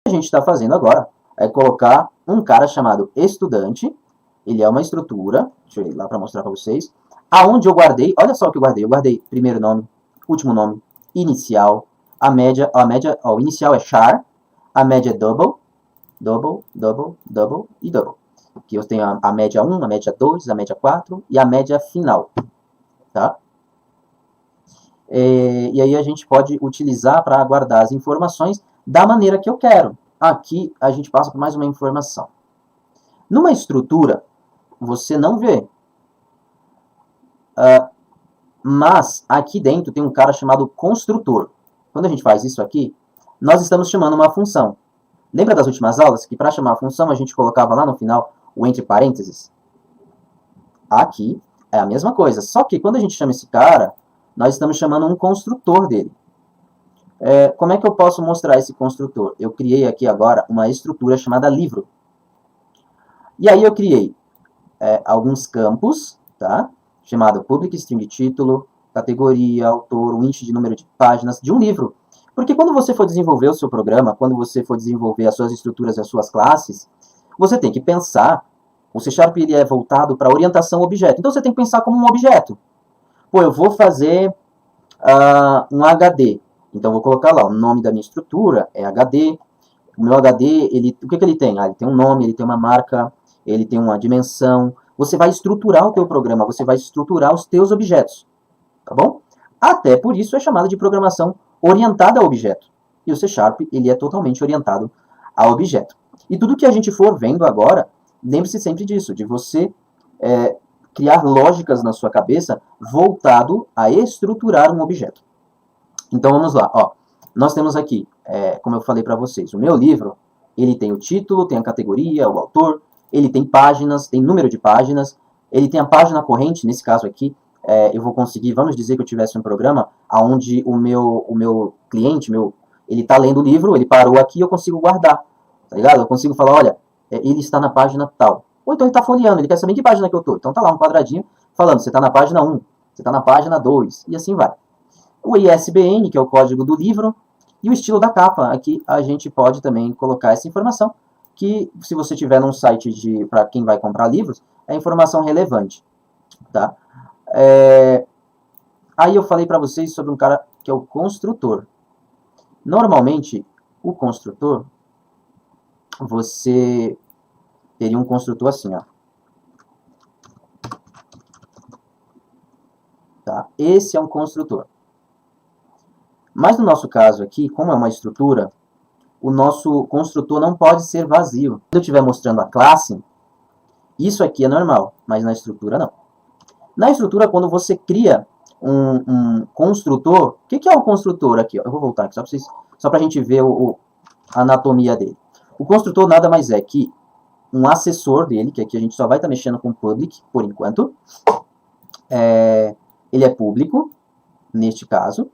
que a gente está fazendo agora é colocar um cara chamado estudante. Ele é uma estrutura, deixa eu ir lá para mostrar para vocês, aonde eu guardei, olha só o que eu guardei primeiro nome, último nome, inicial, a média, ó, o inicial é char, a média é double e double. Aqui eu tenho a média 1, a média 2, a média 4 e a média final, tá? E aí a gente pode utilizar para guardar as informações da maneira que eu quero. Aqui a gente passa por mais uma informação. Numa estrutura, você não vê. Mas aqui dentro tem um cara chamado construtor. Quando a gente faz isso aqui, nós estamos chamando uma função. Lembra das últimas aulas que para chamar a função a gente colocava lá no final o entre parênteses? Aqui é a mesma coisa, só que quando a gente chama esse cara, nós estamos chamando um construtor dele. Como é que eu posso mostrar esse construtor? Eu criei aqui agora uma estrutura chamada livro. E aí eu criei alguns campos, tá? Chamado public string título, categoria, autor, o int de número de páginas de um livro. Porque quando você for desenvolver o seu programa, quando você for desenvolver as suas estruturas e as suas classes, você tem que pensar, o C# ele é voltado para orientação objeto. Então você tem que pensar como um objeto. Pô, eu vou fazer um HD. Então eu vou colocar lá, o nome da minha estrutura é HD. O meu HD, o que ele tem? Ele tem um nome, ele tem uma marca, ele tem uma dimensão. Você vai estruturar o teu programa, você vai estruturar os teus objetos. Tá bom? Até por isso é chamado de programação orientada a objeto. E o C# ele é totalmente orientado a objeto. E tudo que a gente for vendo agora, lembre-se sempre disso, de você criar lógicas na sua cabeça voltado a estruturar um objeto. Então vamos lá, ó. Nós temos aqui, como eu falei para vocês, o meu livro, ele tem o título, tem a categoria, o autor, ele tem páginas, tem número de páginas, ele tem a página corrente, nesse caso aqui, eu vou conseguir, vamos dizer que eu tivesse um programa onde o meu cliente, ele está lendo o livro, ele parou aqui, eu consigo guardar, tá ligado? Eu consigo falar, olha, ele está na página tal. Ou então ele está folheando, ele quer saber em que página que eu estou. Então tá lá um quadradinho falando, você está na página 1, você está na página 2, e assim vai. O ISBN, que é o código do livro, e o estilo da capa. Aqui a gente pode também colocar essa informação, que se você tiver num site para quem vai comprar livros, é informação relevante, tá? Aí eu falei para vocês sobre um cara que é o construtor. Normalmente, o construtor, você teria um construtor assim, ó. Tá? Esse é um construtor. Mas no nosso caso aqui, como é uma estrutura, o nosso construtor não pode ser vazio. Quando eu estiver mostrando a classe, isso aqui é normal, mas na estrutura não. Na estrutura, quando você cria um construtor, o que é o construtor aqui? Ó? Eu vou voltar aqui só para a gente ver a anatomia dele. O construtor nada mais é que um acessor dele, que aqui a gente só vai estar mexendo com public por enquanto. Ele é público, neste caso.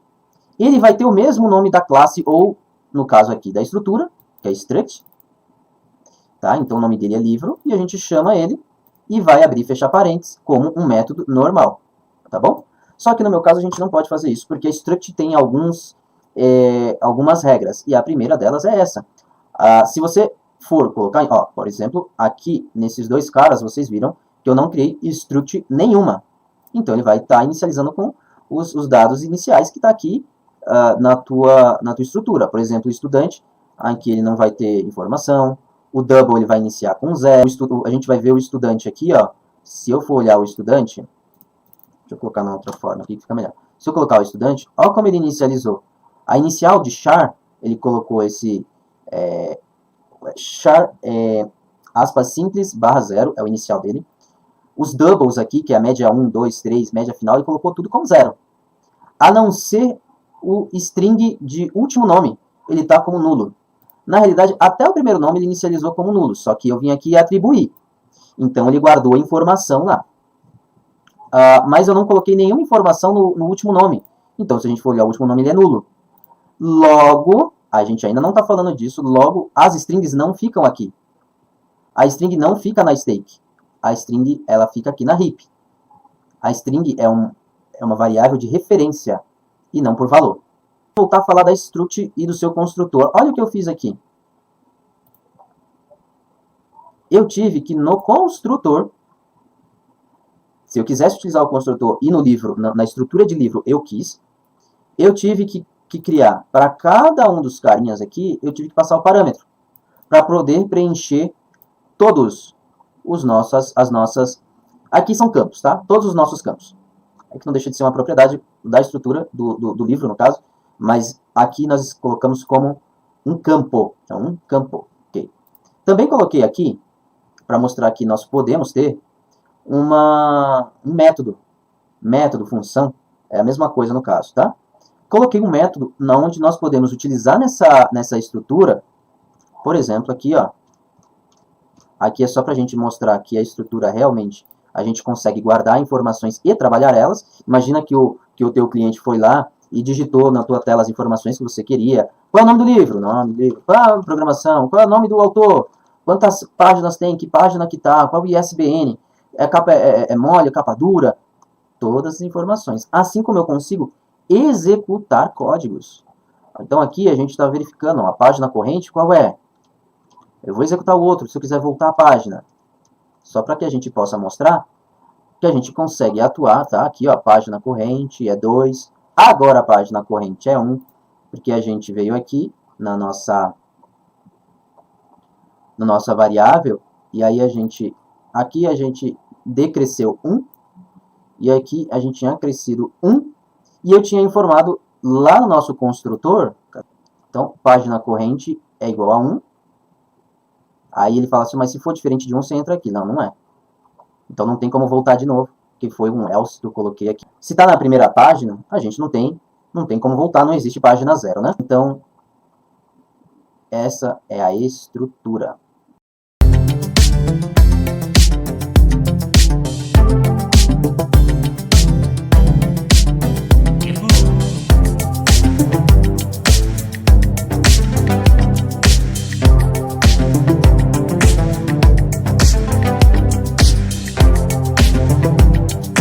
Ele vai ter o mesmo nome da classe, ou, no caso aqui, da estrutura, que é struct. Tá? Então o nome dele é livro, e a gente chama ele e vai abrir e fechar parênteses como um método normal. Tá bom? Só que no meu caso a gente não pode fazer isso, porque a struct tem algumas regras, e a primeira delas é essa. Se você for colocar, ó, por exemplo, aqui nesses dois caras, vocês viram que eu não criei struct nenhuma. Então ele vai estar inicializando com os dados iniciais que está aqui na tua estrutura. Por exemplo, o estudante, aqui ele não vai ter informação. O double ele vai iniciar com 0. A gente vai ver o estudante aqui, ó. Se eu for olhar o estudante, deixa eu colocar na outra forma aqui que fica melhor. Se eu colocar o estudante, olha como ele inicializou. A inicial de char, ele colocou esse char, aspas simples, barra 0, é o inicial dele. Os doubles aqui, que é a média 1, 2, 3, média final, ele colocou tudo como 0. A não ser o string de último nome, ele está como nulo. Na realidade, até o primeiro nome ele inicializou como nulo, só que eu vim aqui atribuir. Então ele guardou a informação lá. Mas eu não coloquei nenhuma informação no último nome. Então se a gente for olhar o último nome, ele é nulo. Logo, a gente ainda não está falando disso, logo as strings não ficam aqui. A string não fica na stake. A string ela fica aqui na heap. A string é uma variável de referência e não por valor. Vou voltar a falar da struct e do seu construtor. Olha o que eu fiz aqui. eu tive que no construtor, se eu quisesse utilizar o construtor e no livro, na estrutura de livro eu quis, eu tive que criar, para cada um dos carinhas aqui, eu tive que passar o parâmetro, para poder preencher todos as nossas, aqui são campos, tá? Todos os nossos campos. Aqui não deixa de ser uma propriedade da estrutura do livro, no caso, mas aqui nós colocamos como um campo, então um campo, ok? Também coloquei aqui, para mostrar que nós podemos ter um método, função, é a mesma coisa no caso, tá? Coloquei um método onde nós podemos utilizar nessa estrutura, por exemplo, aqui, ó. Aqui é só para a gente mostrar que a estrutura realmente a gente consegue guardar informações e trabalhar elas. Imagina que o teu cliente foi lá e digitou na tua tela as informações que você queria. Qual é o nome do livro? Qual é a programação? Qual é o nome do autor? Quantas páginas tem? Que página que tá? Qual é o ISBN? É mole, capa dura? Todas as informações. Assim como eu consigo executar códigos. Então aqui a gente está verificando a página corrente, qual é? Eu vou executar o outro, se eu quiser voltar à página. Só para que a gente possa mostrar que a gente consegue atuar, tá? Aqui, ó, a página corrente é 2. Agora a página corrente é 1, porque a gente veio aqui na nossa variável, e aí aqui a gente decresceu 1, e aqui a gente tinha crescido 1, e eu tinha informado lá no nosso construtor, então, página corrente é igual a 1, aí ele fala assim, mas se for diferente de 1, você entra aqui. Não, não é. Então não tem como voltar de novo, que foi um else que eu coloquei aqui. Se está na primeira página, a gente não tem como voltar, não existe página 0, né? Então, essa é a estrutura.